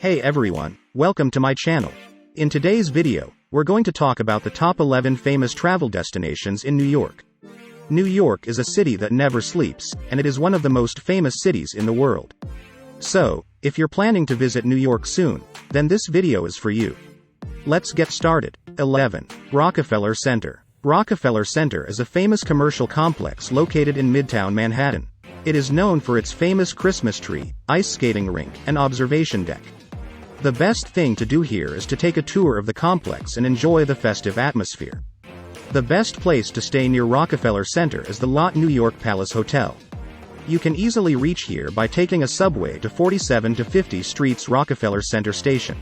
Hey everyone, welcome to my channel. In today's video, we're going to talk about the top 11 famous travel destinations in New York. New York is a city that never sleeps, and it is one of the most famous cities in the world. So, if you're planning to visit New York soon, then this video is for you. Let's get started. 11. Rockefeller Center. Rockefeller Center is a famous commercial complex located in Midtown Manhattan. It is known for its famous Christmas tree, ice skating rink, and observation deck. The best thing to do here is to take a tour of the complex and enjoy the festive atmosphere. The best place to stay near Rockefeller Center is the Lot New York Palace Hotel. You can easily reach here by taking a subway to 47 to 50 Streets Rockefeller Center Station.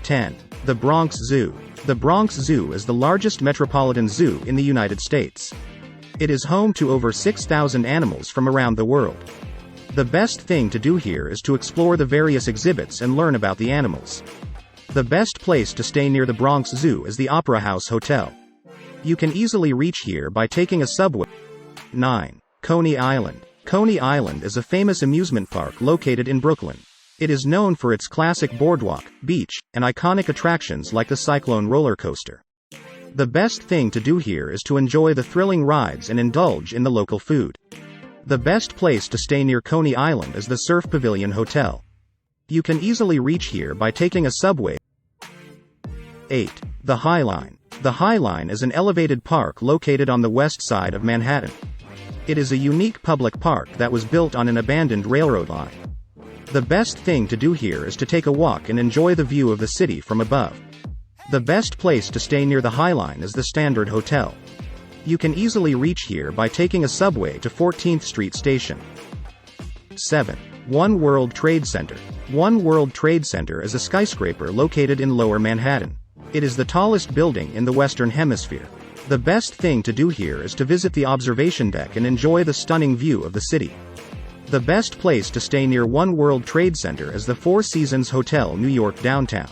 10. The Bronx Zoo. The Bronx Zoo is the largest metropolitan zoo in the United States. It is home to over 6,000 animals from around the world. The best thing to do here is to explore the various exhibits and learn about the animals. The best place to stay near the Bronx Zoo is the Opera House Hotel. You can easily reach here by taking a subway. 9. Coney Island. Coney Island is a famous amusement park located in Brooklyn. It is known for its classic boardwalk, beach, and iconic attractions like the Cyclone roller coaster. The best thing to do here is to enjoy the thrilling rides and indulge in the local food. The best place to stay near Coney Island is the Surf Pavilion Hotel. You can easily reach here by taking a subway. 8. The High Line. The High Line is an elevated park located on the west side of Manhattan. It is a unique public park that was built on an abandoned railroad line. The best thing to do here is to take a walk and enjoy the view of the city from above. The best place to stay near the High Line is the Standard Hotel. You can easily reach here by taking a subway to 14th Street Station. 7. One World Trade Center. One World Trade Center is a skyscraper located in Lower Manhattan. It is the tallest building in the Western Hemisphere. The best thing to do here is to visit the observation deck and enjoy the stunning view of the city. The best place to stay near One World Trade Center is the Four Seasons Hotel New York downtown.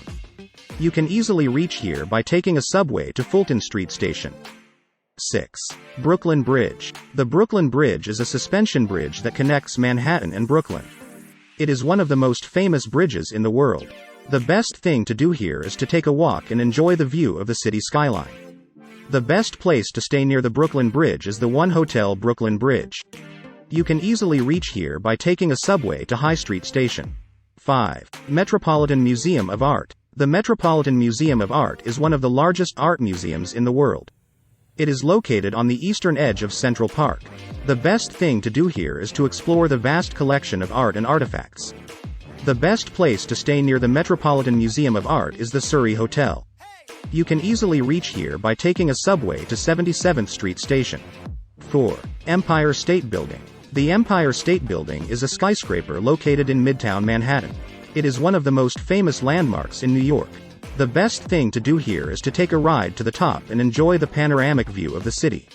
You can easily reach here by taking a subway to Fulton Street Station. 6. Brooklyn Bridge. The Brooklyn Bridge is a suspension bridge that connects Manhattan and Brooklyn. It is one of the most famous bridges in the world. The best thing to do here is to take a walk and enjoy the view of the city skyline. The best place to stay near the Brooklyn Bridge is the One Hotel Brooklyn Bridge. You can easily reach here by taking a subway to High Street Station. 5. Metropolitan Museum of Art. The Metropolitan Museum of Art is one of the largest art museums in the world. It is located on the eastern edge of Central Park. The best thing to do here is to explore the vast collection of art and artifacts. The best place to stay near the Metropolitan Museum of Art is the Surrey Hotel. You can easily reach here by taking a subway to 77th Street Station. 4. Empire State Building. The Empire State Building is a skyscraper located in Midtown Manhattan. It is one of the most famous landmarks in New York. The best thing to do here is to take a ride to the top and enjoy the panoramic view of the city.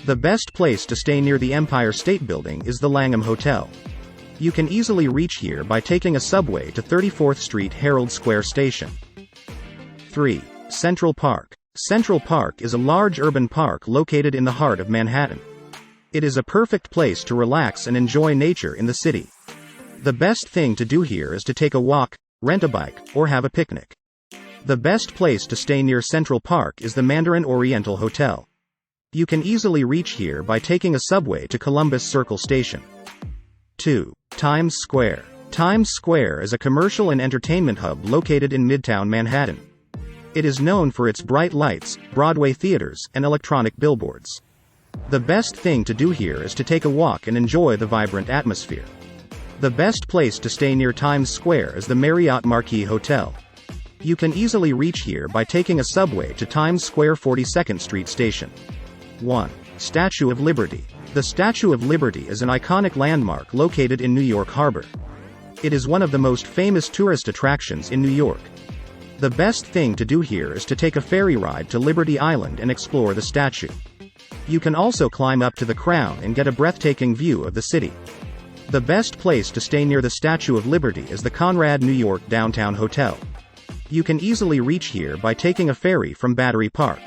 The best place to stay near the Empire State Building is the Langham Hotel. You can easily reach here by taking a subway to 34th Street Herald Square Station. 3. Central Park. Central Park is a large urban park located in the heart of Manhattan. It is a perfect place to relax and enjoy nature in the city. The best thing to do here is to take a walk, rent a bike, or have a picnic. The best place to stay near Central Park is the Mandarin Oriental Hotel. You can easily reach here by taking a subway to Columbus Circle Station. 2. Times Square. Times Square is a commercial and entertainment hub located in Midtown Manhattan. It is known for its bright lights, Broadway theaters, and electronic billboards. The best thing to do here is to take a walk and enjoy the vibrant atmosphere. The best place to stay near Times Square is the Marriott Marquis Hotel. You can easily reach here by taking a subway to Times Square 42nd Street Station. 1. Statue of Liberty. The Statue of Liberty is an iconic landmark located in New York Harbor. It is one of the most famous tourist attractions in New York. The best thing to do here is to take a ferry ride to Liberty Island and explore the statue. You can also climb up to the crown and get a breathtaking view of the city. The best place to stay near the Statue of Liberty is the Conrad New York Downtown Hotel. You can easily reach here by taking a ferry from Battery Park.